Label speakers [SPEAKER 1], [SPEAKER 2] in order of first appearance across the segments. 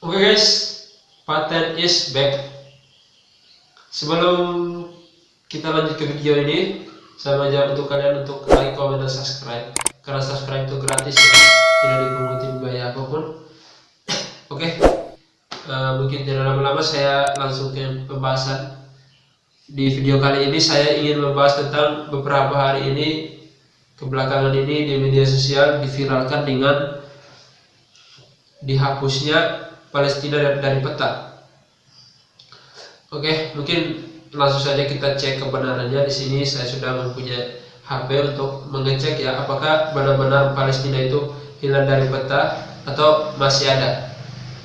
[SPEAKER 1] Oke guys, patent is back. Sebelum kita lanjut ke video ini, saya mengajak untuk kalian untuk like, comment, dan subscribe. Karena subscribe itu gratis ya, tidak dipunguti biaya apapun. Oke, mungkin tidak lama-lama saya langsung ke pembahasan. Di video kali ini saya ingin membahas tentang beberapa hari ini kebelakangan ini di media sosial diviralkan dengan dihapusnya Palestina dari peta. Oke, mungkin langsung saja kita cek kebenarannya. Di sini saya sudah mempunyai HP untuk mengecek ya, apakah benar-benar Palestina itu hilang dari peta atau masih ada.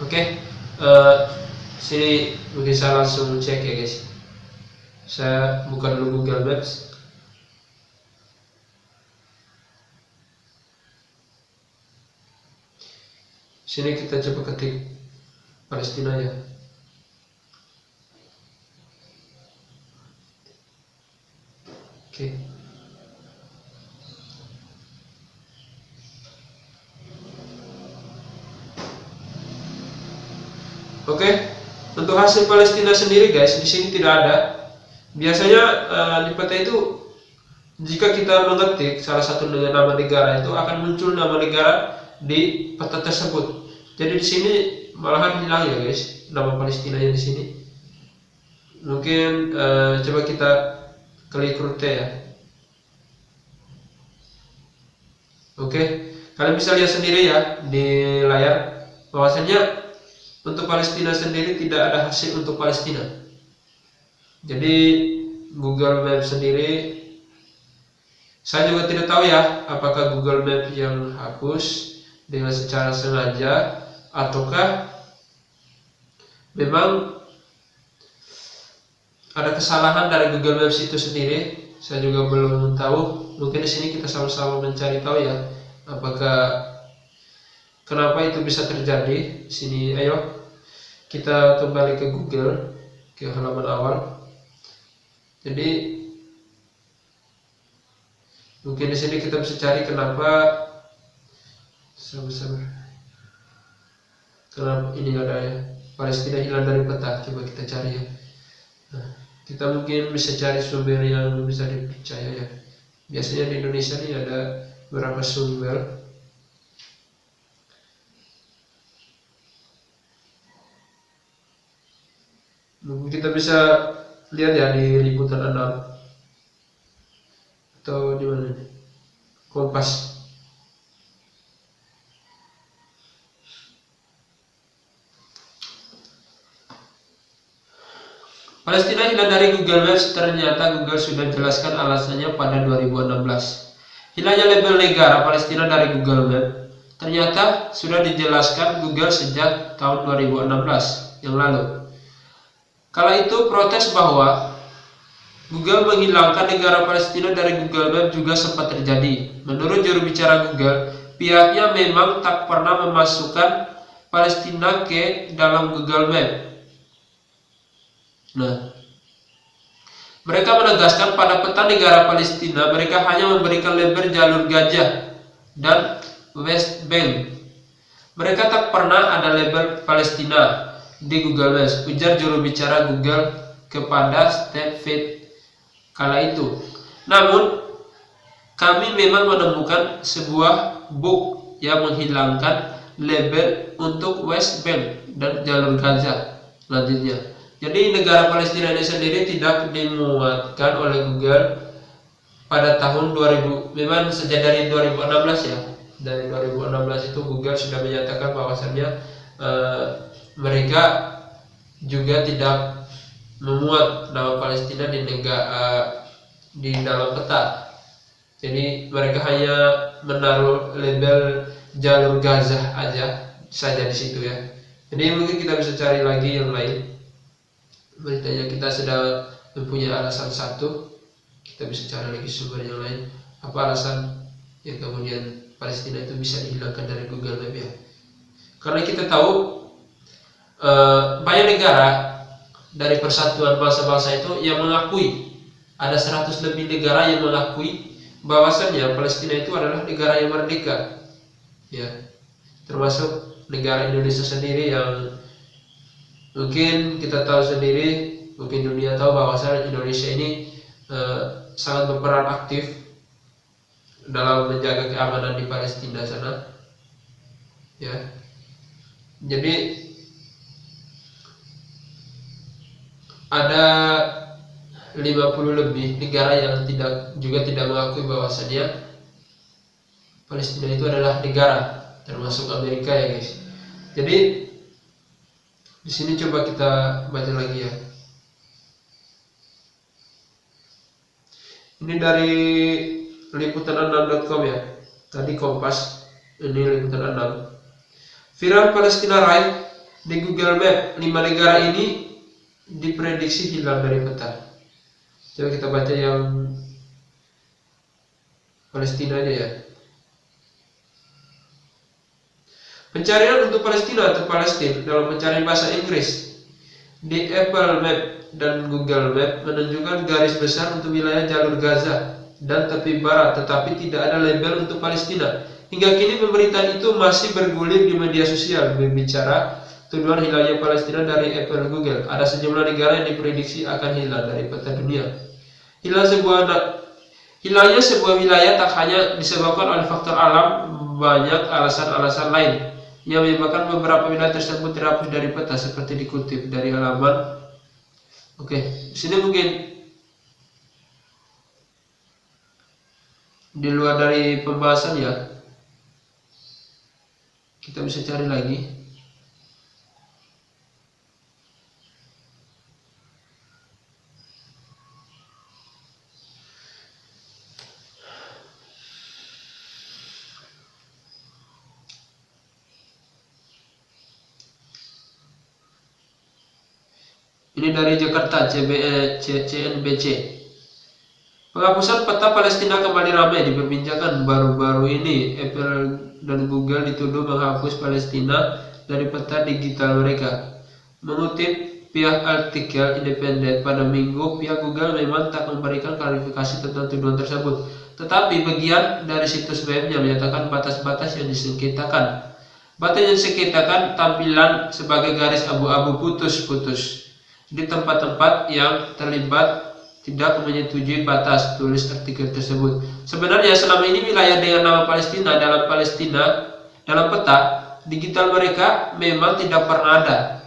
[SPEAKER 1] Oke, sini mungkin saya langsung cek ya guys. Saya buka dulu Google Maps. Sini kita coba ketik Palestina ya. Oke. Oke, untuk hasil Palestina sendiri guys, di sini tidak ada. Biasanya di peta itu jika kita mengetik salah satu nama negara itu akan muncul nama negara di peta tersebut. Jadi di sini malahan hilang ya guys, nama Palestina yang di sini. Mungkin coba kita klik rute ya. Oke, kalian bisa lihat sendiri ya di layar bahwasanya untuk Palestina sendiri tidak ada hasil untuk Palestina. Jadi Google Maps sendiri, saya juga tidak tahu ya apakah Google Maps yang hapus dengan secara sengaja ataukah memang ada kesalahan dari Google Maps itu sendiri. Saya juga belum tahu. Mungkin di sini kita sama-sama mencari tahu ya, apakah kenapa itu bisa terjadi. Di sini ayo kita kembali ke Google, ke halaman awal. Jadi mungkin di sini kita bisa cari kenapa kenapa ini ada ya Palestina hilang dari peta. Coba kita cari ya. Nah, kita mungkin bisa cari sumber yang bisa dipercaya ya. Biasanya di Indonesia ini ada beberapa sumber. Mungkin kita bisa lihat ya di Liputan 6 atau di mana nih? Kompas. Palestina hilang dari Google Maps. Ternyata Google sudah jelaskan alasannya pada 2016. Hilangnya label negara Palestina dari Google Maps ternyata sudah dijelaskan Google sejak tahun 2016 yang lalu. Kala itu protes bahwa Google menghilangkan negara Palestina dari Google Maps juga sempat terjadi. Menurut juru bicara Google, pihaknya memang tak pernah memasukkan Palestina ke dalam Google Maps. Nah, mereka menegaskan pada peta negara Palestina mereka hanya memberikan label jalur Gaza dan West Bank. Mereka tak pernah ada label Palestina di Google Maps, ujar juru bicara Google kepada Steve Feed kala itu. Namun, kami memang menemukan sebuah bug yang menghilangkan label untuk West Bank dan jalur Gaza. Lanjutnya, jadi negara Palestina ini sendiri tidak dimuatkan oleh Google pada tahun 2000. Memang sejak dari 2016 ya. Dari 2016 itu Google sudah menyatakan bahwasannya mereka juga tidak memuat nama Palestina di dalam peta. Jadi mereka hanya menaruh label jalur Gaza saja di situ ya. Jadi mungkin kita bisa cari lagi yang lain. Beritanya kita sudah mempunyai alasan satu, kita bisa cari lagi sumber yang lain. Apa alasan yang kemudian Palestina itu bisa dihilangkan dari Google Maps ya? Karena kita tahu banyak negara dari Persatuan Bangsa-Bangsa itu yang mengakui, ada 100 lebih negara yang mengakui bahwasannya Palestina itu adalah negara yang merdeka ya, termasuk negara Indonesia sendiri yang Mungkin kita tahu sendiri, mungkin dunia tahu bahwasanya Indonesia ini sangat berperan aktif dalam menjaga keamanan di Palestina sana, ya. Jadi ada 50 lebih negara yang tidak mengakui bahwasanya Palestina itu adalah negara, termasuk Amerika ya guys. Jadi di sini coba kita baca lagi ya. Ini dari liputan6.com ya. Tadi Kompas, ini liputan 6. Viral Palestina Right di Google Map, 5 negara ini diprediksi hilang dari peta. Coba kita baca yang Palestina aja ya. Pencarian untuk Palestina atau Palestina dalam pencarian bahasa Inggris di Apple Map dan Google Map menunjukkan garis besar untuk wilayah jalur Gaza dan tepi barat, tetapi tidak ada label untuk Palestina. Hingga kini pemberitaan itu masih bergulir di media sosial berbicara tuduhan hilangnya Palestina dari Apple Google. Ada sejumlah negara yang diprediksi akan hilang dari peta dunia. Hilangnya sebuah wilayah tak hanya disebabkan oleh faktor alam, banyak alasan-alasan lain yang menyebabkan beberapa wilayah tersebut dihapus dari peta, seperti dikutip dari halaman. Oke, di sini mungkin di luar dari pembahasan ya, kita bisa cari lagi. Ini dari Jakarta, CNBC. Penghapusan peta Palestina kembali ramai diperbincangkan. Baru-baru ini Apple dan Google dituduh menghapus Palestina dari peta digital mereka. Mengutip pihak artikel independen pada Minggu, pihak Google memang tak memberikan klarifikasi tentang tuduhan tersebut. Tetapi bagian dari situs webnya menyatakan batas-batas yang disengketakan. Batas yang disengketakan tampilan sebagai garis abu-abu putus-putus di tempat-tempat yang terlibat tidak menyetujui batas, tulis artikel tersebut. Sebenarnya selama ini wilayah dengan nama Palestina dalam peta digital mereka memang tidak pernah ada.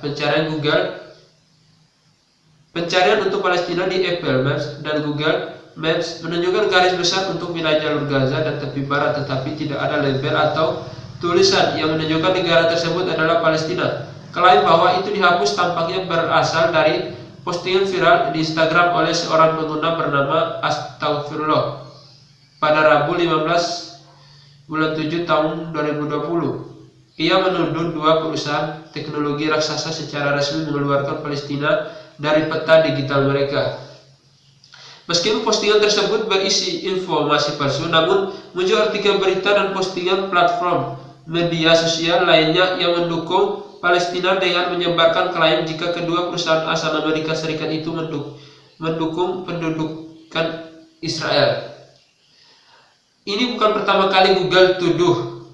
[SPEAKER 1] Pencarian untuk Palestina di Apple Maps dan Google Maps menunjukkan garis besar untuk wilayah jalur Gaza dan tepi barat, tetapi tidak ada label atau tulisan yang menunjukkan negara tersebut adalah Palestina. Klaim bahwa itu dihapus tampaknya berasal dari postingan viral di Instagram oleh seorang pengguna bernama Astaghfirullah pada Rabu 15 bulan 7 tahun 2020. Ia menuduh dua perusahaan teknologi raksasa secara resmi mengeluarkan Palestina dari peta digital mereka. Meskipun postingan tersebut berisi informasi palsu, namun muncul artikel berita dan postingan platform media sosial lainnya yang mendukung Palestina dengan menyebarkan klaim jika kedua perusahaan asal Amerika Serikat itu mendukung pendudukan Israel. Ini bukan pertama kali Google tuduh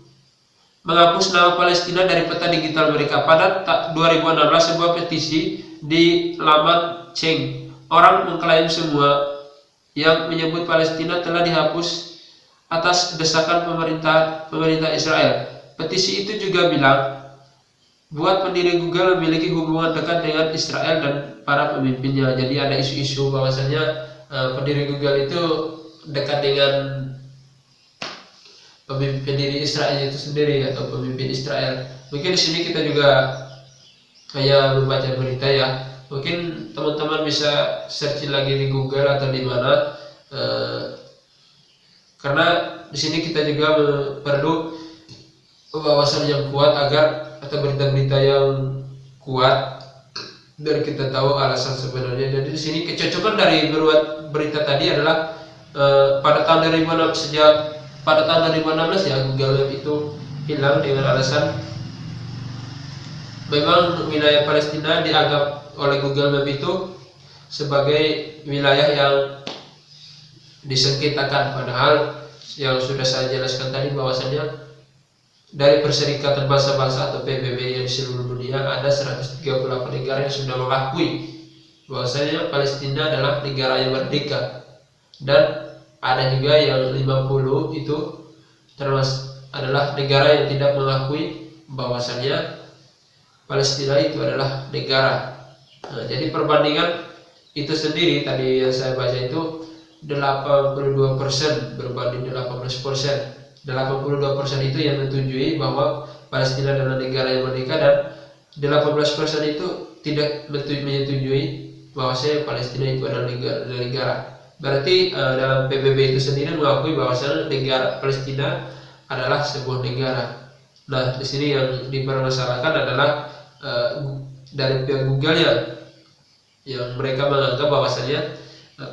[SPEAKER 1] menghapus nama Palestina dari peta digital mereka. Pada 2016 sebuah petisi di laman Change, orang mengklaim semua yang menyebut Palestina telah dihapus atas desakan pemerintah Israel. Petisi itu juga bilang buat pendiri Google memiliki hubungan dekat dengan Israel dan para pemimpinnya. Jadi ada isu-isu bahwasanya pendiri Google itu dekat dengan pendiri Israel itu sendiri atau pemimpin Israel. Mungkin di sini kita juga kayak membaca berita ya. Mungkin teman-teman bisa searching lagi di Google atau di mana, karena di sini kita juga perlu wawasan yang kuat atau berita-berita yang kuat dari kita tahu alasan sebenarnya. Jadi di sini kecocokan dari berita tadi adalah pada tahun 2016 ya Google Map itu hilang dengan alasan memang wilayah Palestina dianggap oleh Google Map itu sebagai wilayah yang disengketakan, padahal yang sudah saya jelaskan tadi bahwasanya dari Perserikatan Bangsa-Bangsa atau PBB yang di seluruh dunia ada 138 negara yang sudah mengakui bahwasanya Palestina adalah negara yang merdeka, dan ada juga yang 50 itu termasuk adalah negara yang tidak mengakui bahwasanya Palestina itu adalah negara. Nah, jadi perbandingan itu sendiri tadi yang saya baca itu 82% berbanding 18%. 82% itu yang menyetujui bahwa Palestina adalah negara yang merdeka, dan 18% itu tidak menyetujui bahwasanya Palestina itu adalah negara. Berarti dalam PBB itu sendiri mengakui bahwasanya negara Palestina adalah sebuah negara. Nah, di sini yang dipermasalahkan adalah dari pihak Google yang mereka menganggap bahwasanya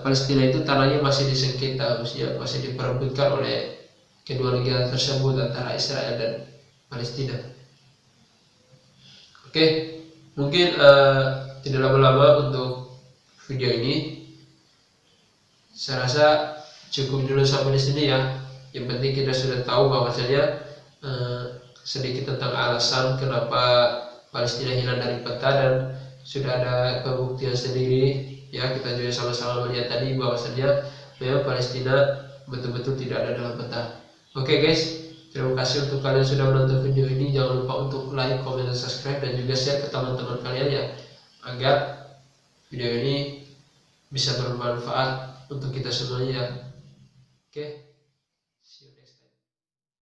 [SPEAKER 1] Palestina itu tanahnya masih disengketa, maksudnya masih diperebutkan oleh kedua negara tersebut antara Israel dan Palestina. Oke, mungkin tidak lama-lama untuk video ini. Saya rasa cukup dulu sampai di sini ya. Yang penting kita sudah tahu bahwasanya sedikit tentang alasan kenapa Palestina hilang dari peta, dan sudah ada pembuktian sendiri ya. Kita juga sama-sama melihat tadi bahwasanya memang Palestina betul-betul tidak ada dalam peta. Oke guys, terima kasih untuk kalian sudah menonton video ini. Jangan lupa untuk like, comment, dan subscribe, dan juga share ke teman-teman kalian ya, agar video ini bisa bermanfaat untuk kita semuanya. Oke.